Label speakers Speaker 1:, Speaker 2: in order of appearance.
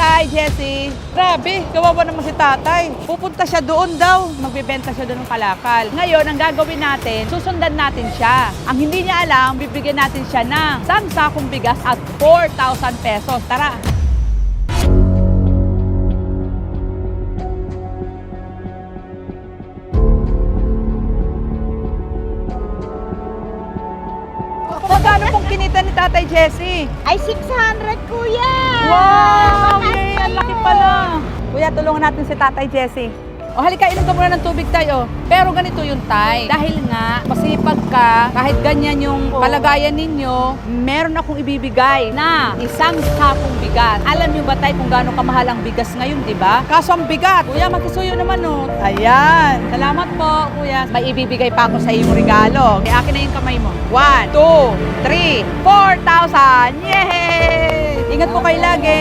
Speaker 1: Tay, Jessie. Grabe, kawawa naman si tatay. Pupunta siya doon daw. Magbebenta siya doon ng kalakal. Ngayon, ang gagawin natin, susundan natin siya. Ang hindi niya alam, bibigyan natin siya ng isang sakong bigas at 4,000 pesos. Tara. Magkano pong kinita ni Tatay Jessie?
Speaker 2: Ay, 600, kuya!
Speaker 1: Wow! Yay! Ang laki pala! Kuya, tulungan natin si Tatay Jessie. O halika, inom ka muna ng tubig tayo. Pero ganito yung tay. Dahil nga, masipag ka, kahit ganyan yung kalagayan ninyo, meron akong ibibigay na isang sakong bigas. Alam niyo ba tay kung gaano kamahal ang bigas ngayon, di ba? Kaso ang bigat. Kuya, makisuyo naman oh. Ayan. Salamat po, kuya. May ibibigay pa ako sa iyong regalo. Kaya akin na yung kamay mo. 1, 2, 3, 4,000! Yay! Ingat po kayo lagi.